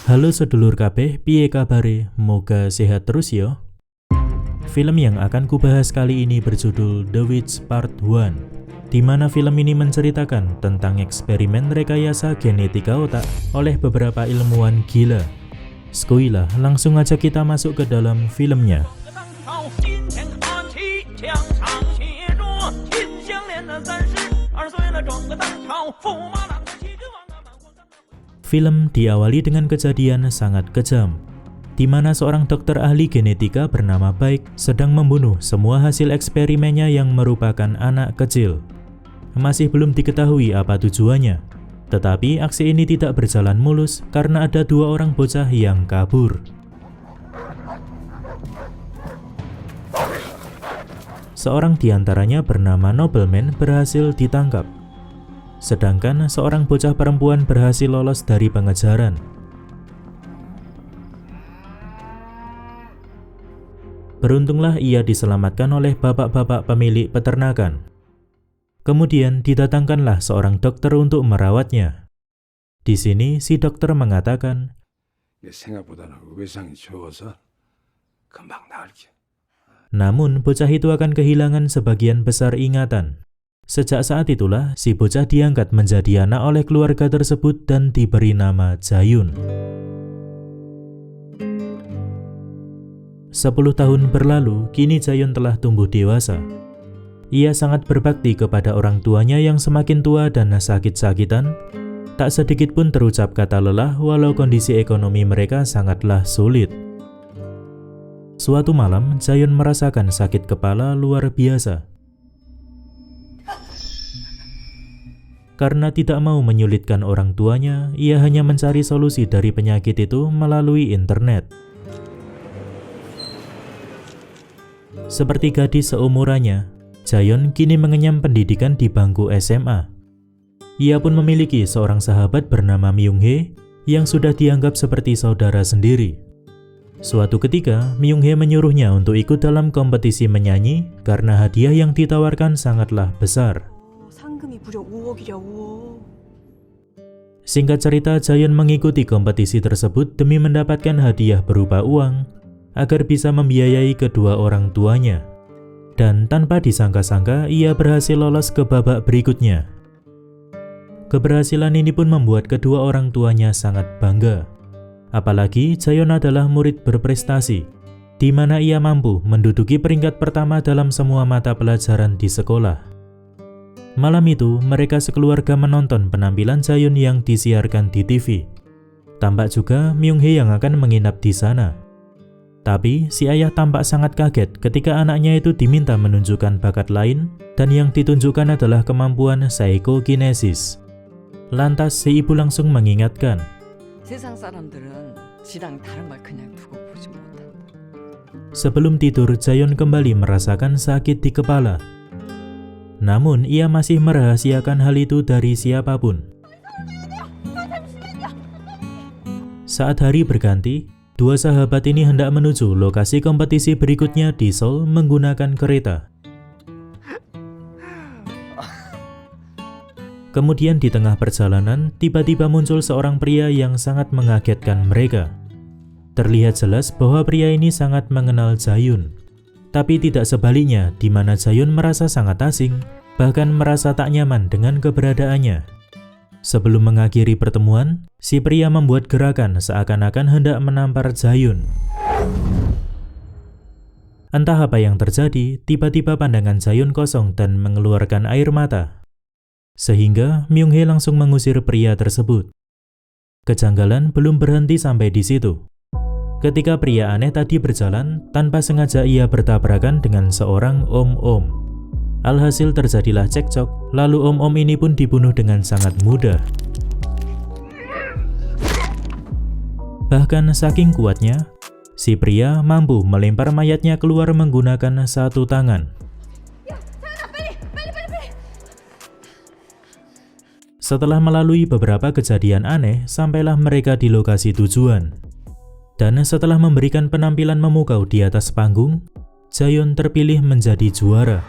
Halo sedulur kabeh, piye kabare? Moga sehat terus yo. Film yang akan kubahas kali ini berjudul The Witch Part 1, di mana film ini menceritakan tentang eksperimen rekayasa genetika otak oleh beberapa ilmuwan gila. Skuilah, langsung aja kita masuk ke dalam filmnya. Film diawali dengan kejadian sangat kejam, di mana seorang dokter ahli genetika bernama Baik sedang membunuh semua hasil eksperimennya yang merupakan anak kecil. Masih belum diketahui apa tujuannya, tetapi aksi ini tidak berjalan mulus karena ada dua orang bocah yang kabur. Seorang diantaranya bernama Nobleman berhasil ditangkap, sedangkan seorang bocah perempuan berhasil lolos dari pengejaran. Beruntunglah ia diselamatkan oleh bapak-bapak pemilik peternakan. Kemudian didatangkanlah seorang dokter untuk merawatnya. Di sini si dokter mengatakan, namun bocah itu akan kehilangan sebagian besar ingatan. Sejak saat itulah si bocah diangkat menjadi anak oleh keluarga tersebut dan diberi nama Jayun. 10 tahun berlalu, kini Jayun telah tumbuh dewasa. Ia sangat berbakti kepada orang tuanya yang semakin tua dan sakit-sakitan. Tak sedikit pun terucap kata lelah walau kondisi ekonomi mereka sangatlah sulit. Suatu malam, Jayun merasakan sakit kepala luar biasa. Karena tidak mau menyulitkan orang tuanya, ia hanya mencari solusi dari penyakit itu melalui internet. Seperti gadis seumurannya, Jayun kini mengenyam pendidikan di bangku SMA. Ia pun memiliki seorang sahabat bernama Myung-hee yang sudah dianggap seperti saudara sendiri. Suatu ketika, Myung-hee menyuruhnya untuk ikut dalam kompetisi menyanyi karena hadiah yang ditawarkan sangatlah besar. Singkat cerita, Jayun mengikuti kompetisi tersebut demi mendapatkan hadiah berupa uang agar bisa membiayai kedua orang tuanya. Dan tanpa disangka-sangka, ia berhasil lolos ke babak berikutnya. Keberhasilan ini pun membuat kedua orang tuanya sangat bangga. Apalagi Jayun adalah murid berprestasi, di mana ia mampu menduduki peringkat pertama dalam semua mata pelajaran di sekolah. Malam itu, mereka sekeluarga menonton penampilan Jayun yang disiarkan di TV. Tampak juga Myung-hee yang akan menginap di sana. Tapi, si ayah tampak sangat kaget ketika anaknya itu diminta menunjukkan bakat lain dan yang ditunjukkan adalah kemampuan psychokinesis. Lantas, si ibu langsung mengingatkan, sebelum tidur, Jayun kembali merasakan sakit di kepala. Namun, ia masih merahasiakan hal itu dari siapapun. Saat hari berganti, dua sahabat ini hendak menuju lokasi kompetisi berikutnya di Seoul menggunakan kereta. Kemudian di tengah perjalanan, tiba-tiba muncul seorang pria yang sangat mengagetkan mereka. Terlihat jelas bahwa pria ini sangat mengenal Jayun. Tapi tidak sebaliknya, di mana Jayun merasa sangat asing, bahkan merasa tak nyaman dengan keberadaannya. Sebelum mengakhiri pertemuan, si pria membuat gerakan seakan-akan hendak menampar Jayun. Entah apa yang terjadi, tiba-tiba pandangan Jayun kosong dan mengeluarkan air mata. Sehingga Myung-hee langsung mengusir pria tersebut. Kejanggalan belum berhenti sampai di situ. Ketika pria aneh tadi berjalan, tanpa sengaja ia bertabrakan dengan seorang om-om. Alhasil terjadilah cekcok, lalu om-om ini pun dibunuh dengan sangat mudah. Bahkan saking kuatnya, si pria mampu melempar mayatnya keluar menggunakan satu tangan. Setelah melalui beberapa kejadian aneh, sampailah mereka di lokasi tujuan. Dan setelah memberikan penampilan memukau di atas panggung, Jayun terpilih menjadi juara.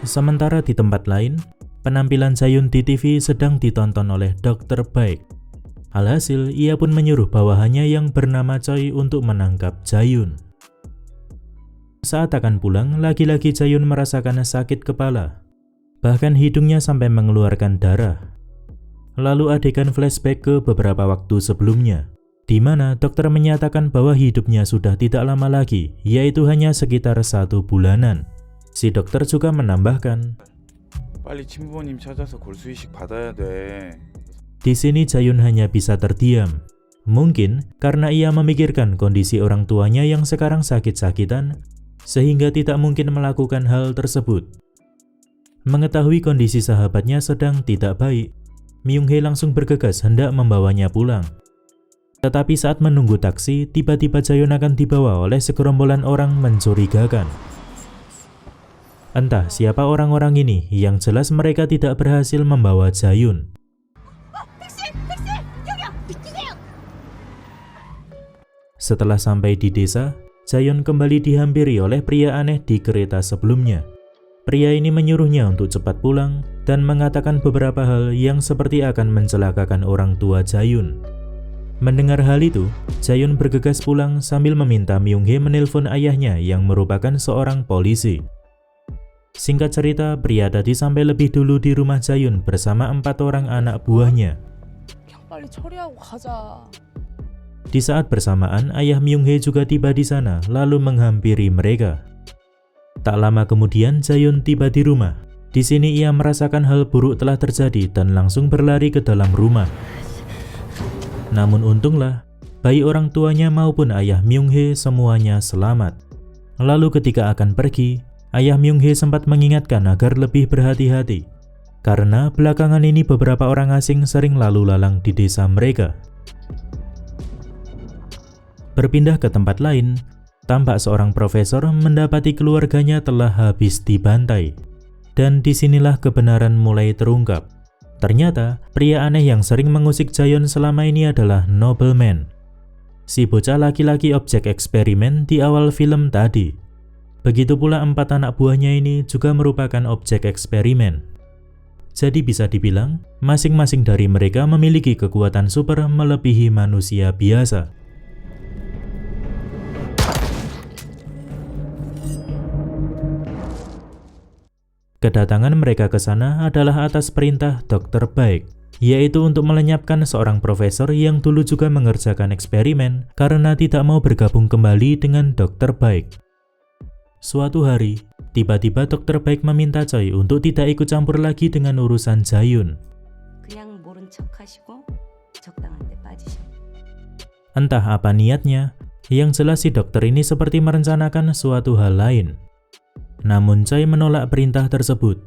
Sementara di tempat lain, penampilan Jayun di TV sedang ditonton oleh Dokter Baik. Alhasil, ia pun menyuruh bawahannya yang bernama Choi untuk menangkap Jayun. Saat akan pulang, lagi-lagi Jayun merasakan sakit kepala. Bahkan hidungnya sampai mengeluarkan darah. Lalu adegan flashback ke beberapa waktu sebelumnya, di mana dokter menyatakan bahwa hidupnya sudah tidak lama lagi, yaitu hanya sekitar 1 bulanan. Si dokter juga menambahkan, 빨리 친부모님 찾아서 골수이식 받아야 돼. di sini Jayun hanya bisa terdiam. Mungkin karena ia memikirkan kondisi orang tuanya yang sekarang sakit-sakitan, sehingga tidak mungkin melakukan hal tersebut. Mengetahui kondisi sahabatnya sedang tidak baik, Myung-hee langsung bergegas hendak membawanya pulang. Tetapi saat menunggu taksi, tiba-tiba Jayun akan dibawa oleh segerombolan orang mencurigakan. Entah siapa orang-orang ini, yang jelas mereka tidak berhasil membawa Jayun. Setelah sampai di desa, Jayun kembali dihampiri oleh pria aneh di kereta sebelumnya. Pria ini menyuruhnya untuk cepat pulang dan mengatakan beberapa hal yang seperti akan mencelakakan orang tua Jayun. Mendengar hal itu, Jayun bergegas pulang sambil meminta Myung-hee menelpon ayahnya yang merupakan seorang polisi. Singkat cerita, pria tadi sampai lebih dulu di rumah Jayun bersama 4 orang anak buahnya. Di saat bersamaan, ayah Myung-hee juga tiba di sana lalu menghampiri mereka. Tak lama kemudian, Jayun tiba di rumah. Di sini ia merasakan hal buruk telah terjadi dan langsung berlari ke dalam rumah. Namun untunglah, baik orang tuanya maupun ayah Myung-hee semuanya selamat. Lalu ketika akan pergi, ayah Myung-hee sempat mengingatkan agar lebih berhati-hati, karena belakangan ini beberapa orang asing sering lalu lalang di desa mereka. Berpindah ke tempat lain, tampak seorang profesor mendapati keluarganya telah habis dibantai. Dan disinilah kebenaran mulai terungkap. Ternyata, pria aneh yang sering mengusik Jayun selama ini adalah Nobleman. Si bocah laki-laki objek eksperimen di awal film tadi. Begitu pula 4 anak buahnya ini juga merupakan objek eksperimen. Jadi bisa dibilang, masing-masing dari mereka memiliki kekuatan super melebihi manusia biasa. Kedatangan mereka ke sana adalah atas perintah Dokter Baik, yaitu untuk melenyapkan seorang profesor yang dulu juga mengerjakan eksperimen karena tidak mau bergabung kembali dengan Dokter Baik. Suatu hari, tiba-tiba Dokter Baik meminta Choi untuk tidak ikut campur lagi dengan urusan Jayun. Entah apa niatnya, yang jelas si dokter ini seperti merencanakan suatu hal lain. Namun Choi menolak perintah tersebut.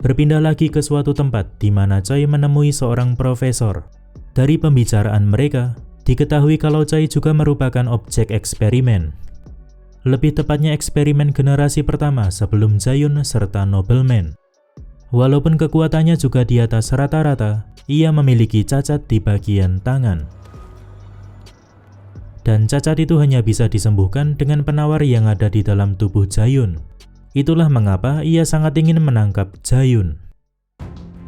Berpindah lagi ke suatu tempat di mana Choi menemui seorang profesor. Dari pembicaraan mereka, diketahui kalau Choi juga merupakan objek eksperimen. Lebih tepatnya eksperimen generasi pertama sebelum Jayun serta Nobleman. Walaupun kekuatannya juga di atas rata-rata, ia memiliki cacat di bagian tangan. Dan cacat itu hanya bisa disembuhkan dengan penawar yang ada di dalam tubuh Jayun. Itulah mengapa ia sangat ingin menangkap Jayun.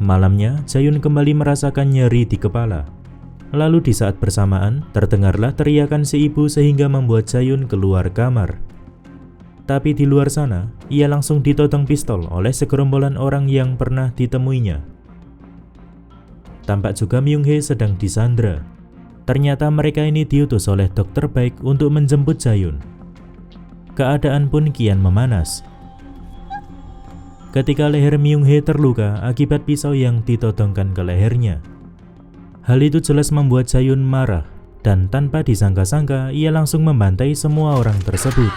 Malamnya, Jayun kembali merasakan nyeri di kepala. Lalu di saat bersamaan, terdengarlah teriakan si ibu sehingga membuat Jayun keluar kamar. Tapi di luar sana, ia langsung ditodong pistol oleh segerombolan orang yang pernah ditemuinya. Tampak juga Myung-hee sedang disandra. Ternyata mereka ini diutus oleh Dokter Baik untuk menjemput Jayun. Keadaan pun kian memanas. Ketika leher Myung-hee terluka akibat pisau yang ditodongkan ke lehernya. Hal itu jelas membuat Jayun marah, dan tanpa disangka-sangka ia langsung membantai semua orang tersebut.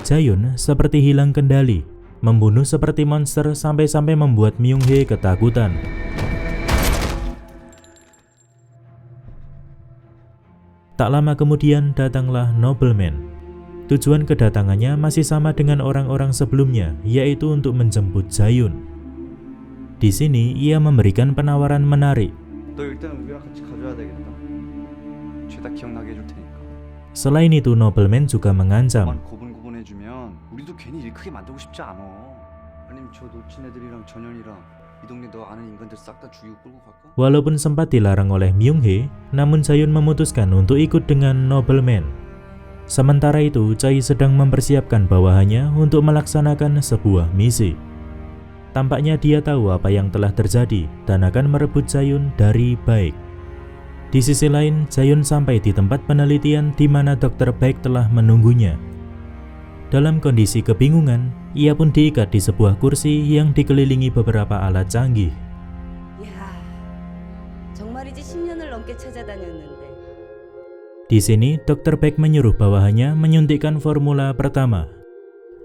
Jayun seperti hilang kendali, membunuh seperti monster sampai-sampai membuat Myung-hee ketakutan. Tak lama kemudian datanglah Nobleman. Tujuan kedatangannya masih sama dengan orang-orang sebelumnya, yaitu untuk menjemput Jayun. Di sini ia memberikan penawaran menarik. Selain itu, Nobleman juga mengancam, 보내주면 우리도 괜히 일 크게 만들고 싶지 않아. 아니면 저 놓친 애들이랑 전현이랑 이 동네 너 아는 인간들 싹 다 죽이고 끌고 갈까? Walaupun sempat dilarang oleh Myung-hee, namun Jaehyun memutuskan untuk ikut dengan Nobleman. Sementara itu, Choi sedang mempersiapkan bawahannya untuk melaksanakan sebuah misi. Tampaknya dia tahu apa yang telah terjadi dan akan merebut Jaehyun dari Baek. Di sisi lain, Jaehyun sampai di tempat penelitian di mana Dr. Baek telah menunggunya. Dalam kondisi kebingungan, ia pun diikat di sebuah kursi yang dikelilingi beberapa alat canggih. 야, 정말이지 10년을 넘게 찾아다녔는데. Di sini, Dr. Baek menyuruh bawahannya menyuntikkan formula pertama.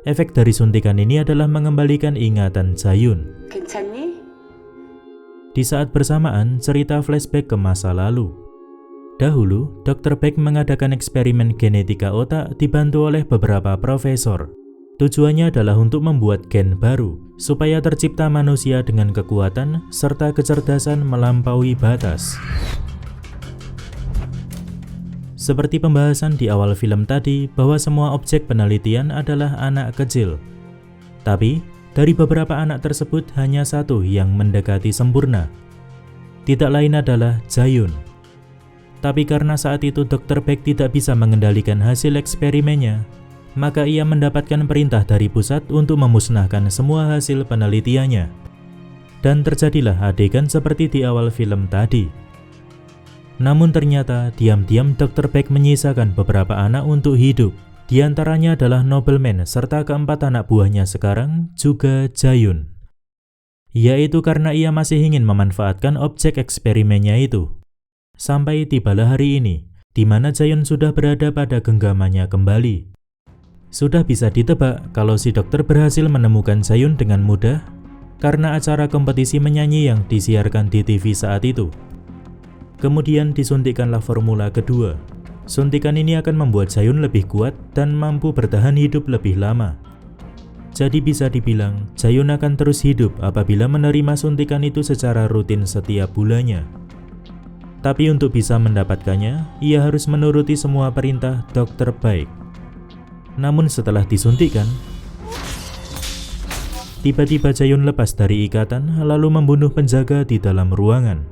Efek dari suntikan ini adalah mengembalikan ingatan Jaehyun. 괜찮니? Di saat bersamaan, cerita flashback ke masa lalu. Dahulu, Dr. Baek mengadakan eksperimen genetika otak dibantu oleh beberapa profesor. Tujuannya adalah untuk membuat gen baru, supaya tercipta manusia dengan kekuatan serta kecerdasan melampaui batas. Seperti pembahasan di awal film tadi, bahwa semua objek penelitian adalah anak kecil. Tapi, dari beberapa anak tersebut hanya satu yang mendekati sempurna. Tidak lain adalah Jaehyun. Tapi karena saat itu Dr. Baek tidak bisa mengendalikan hasil eksperimennya, maka ia mendapatkan perintah dari pusat untuk memusnahkan semua hasil penelitiannya. Dan terjadilah adegan seperti di awal film tadi. Namun ternyata diam-diam Dr. Baek menyisakan beberapa anak untuk hidup. Di antaranya adalah Nobleman serta keempat anak buahnya sekarang juga Jaehyun. Yaitu karena ia masih ingin memanfaatkan objek eksperimennya itu. Sampai tibalah hari ini, di mana Jaehyun sudah berada pada genggamannya kembali. Sudah bisa ditebak kalau si dokter berhasil menemukan Jaehyun dengan mudah karena acara kompetisi menyanyi yang disiarkan di TV saat itu. Kemudian disuntikkanlah formula kedua. Suntikan ini akan membuat Jaehyun lebih kuat dan mampu bertahan hidup lebih lama. Jadi bisa dibilang, Jaehyun akan terus hidup apabila menerima suntikan itu secara rutin setiap bulannya. Tapi untuk bisa mendapatkannya, ia harus menuruti semua perintah Dr. Baek. Namun setelah disuntikkan, tiba-tiba Jaehyun lepas dari ikatan lalu membunuh penjaga di dalam ruangan.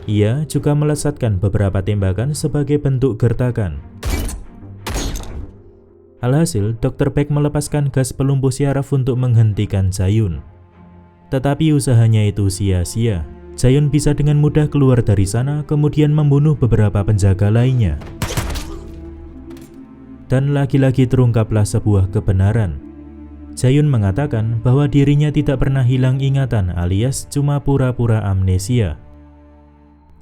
Ia juga melesatkan beberapa tembakan sebagai bentuk gertakan. Alhasil, Dr. Baek melepaskan gas pelumpuh syaraf untuk menghentikan Jaehyun. Tetapi usahanya itu sia-sia. Jaehyun bisa dengan mudah keluar dari sana, kemudian membunuh beberapa penjaga lainnya. Dan lagi-lagi terungkaplah sebuah kebenaran. Jaehyun mengatakan bahwa dirinya tidak pernah hilang ingatan alias cuma pura-pura amnesia.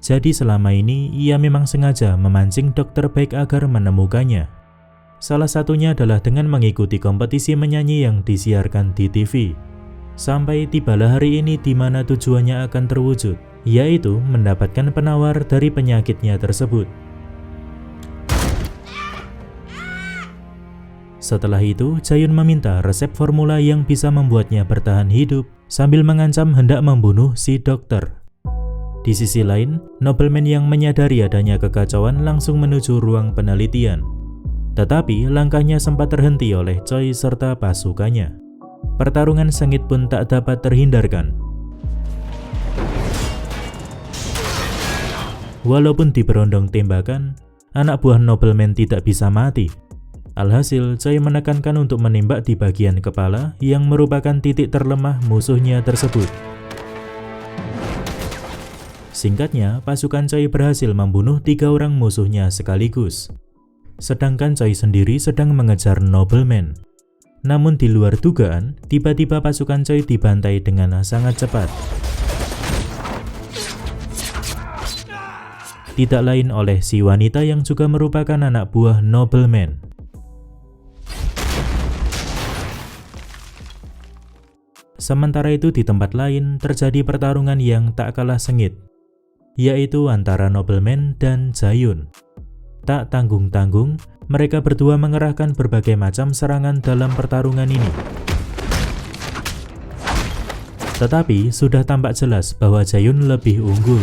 Jadi selama ini ia memang sengaja memancing Dr. Baek agar menemukannya. Salah satunya adalah dengan mengikuti kompetisi menyanyi yang disiarkan di TV. Sampai tibalah hari ini di mana tujuannya akan terwujud, yaitu mendapatkan penawar dari penyakitnya tersebut. Setelah itu, Jaehyun meminta resep formula yang bisa membuatnya bertahan hidup sambil mengancam hendak membunuh si dokter. Di sisi lain, Nobleman yang menyadari adanya kekacauan langsung menuju ruang penelitian. Tetapi langkahnya sempat terhenti oleh Choi serta pasukannya. Pertarungan sengit pun tak dapat terhindarkan. Walaupun diberondong tembakan, anak buah Nobleman tidak bisa mati. Alhasil, Choi menekankan untuk menembak di bagian kepala yang merupakan titik terlemah musuhnya tersebut. Singkatnya, pasukan Choi berhasil membunuh 3 orang musuhnya sekaligus. Sedangkan Choi sendiri sedang mengejar Nobleman. Namun di luar dugaan, tiba-tiba pasukan Choi dibantai dengan sangat cepat. Tidak lain oleh si wanita yang juga merupakan anak buah Nobleman. Sementara itu di tempat lain terjadi pertarungan yang tak kalah sengit, yaitu antara Nobleman dan Jaehyun. Tak tanggung-tanggung, mereka berdua mengerahkan berbagai macam serangan dalam pertarungan ini. Tetapi sudah tampak jelas bahwa Jaehyun lebih unggul.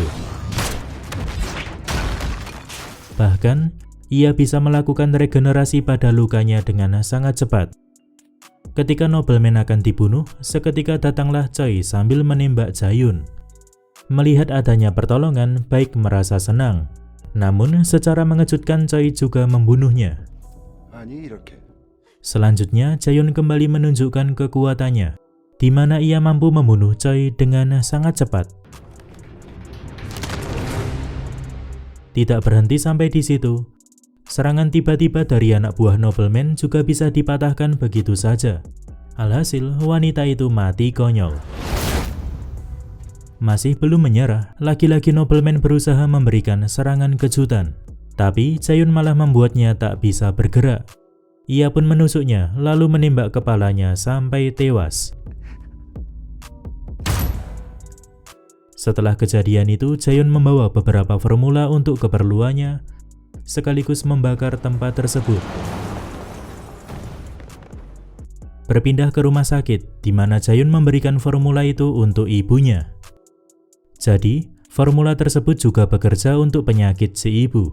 Bahkan, ia bisa melakukan regenerasi pada lukanya dengan sangat cepat. Ketika nobleman akan dibunuh, seketika datanglah Choi sambil menembak Jae-yoon. Melihat adanya pertolongan, Baek merasa senang. Namun, secara mengejutkan Choi juga membunuhnya. 아니 이렇게. Selanjutnya, Jae-yoon kembali menunjukkan kekuatannya, di mana ia mampu membunuh Choi dengan sangat cepat. Tidak berhenti sampai di situ. Serangan tiba-tiba dari anak buah nobleman juga bisa dipatahkan begitu saja. Alhasil, wanita itu mati konyol. Masih belum menyerah, laki-laki nobleman berusaha memberikan serangan kejutan. Tapi Jae-yoon malah membuatnya tak bisa bergerak. Ia pun menusuknya, lalu menembak kepalanya sampai tewas. Setelah kejadian itu, Jae-yoon membawa beberapa formula untuk keperluannya, sekaligus membakar tempat tersebut. Berpindah ke rumah sakit, di mana Jae-yoon memberikan formula itu untuk ibunya. Jadi, formula tersebut juga bekerja untuk penyakit si ibu.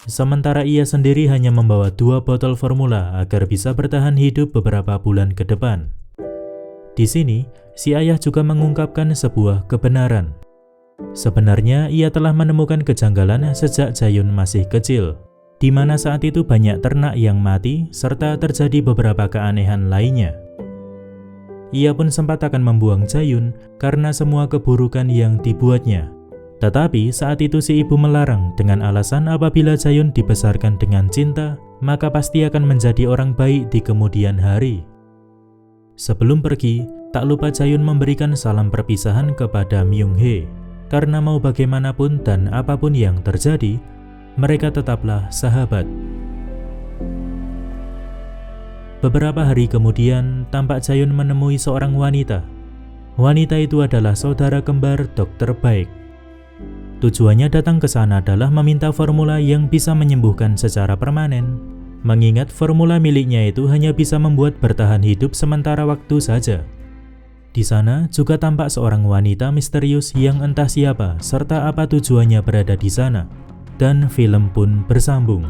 Sementara ia sendiri hanya membawa 2 botol formula agar bisa bertahan hidup beberapa bulan ke depan. Di sini, si ayah juga mengungkapkan sebuah kebenaran. Sebenarnya ia telah menemukan kejanggalan sejak Jae-yoon masih kecil, di mana saat itu banyak ternak yang mati serta terjadi beberapa keanehan lainnya. Ia pun sempat akan membuang Jae-yoon karena semua keburukan yang dibuatnya. Tetapi saat itu si ibu melarang dengan alasan apabila Jae-yoon dibesarkan dengan cinta, maka pasti akan menjadi orang baik di kemudian hari. Sebelum pergi, tak lupa Jae-yoon memberikan salam perpisahan kepada Myung-hae. Karena mau bagaimanapun dan apapun yang terjadi, mereka tetaplah sahabat. Beberapa hari kemudian, tampak Jae-yoon menemui seorang wanita. Wanita itu adalah saudara kembar Dr. Baek. Tujuannya datang ke sana adalah meminta formula yang bisa menyembuhkan secara permanen. Mengingat formula miliknya itu hanya bisa membuat bertahan hidup sementara waktu saja. Di sana juga tampak seorang wanita misterius yang entah siapa serta apa tujuannya berada di sana. Dan film pun bersambung.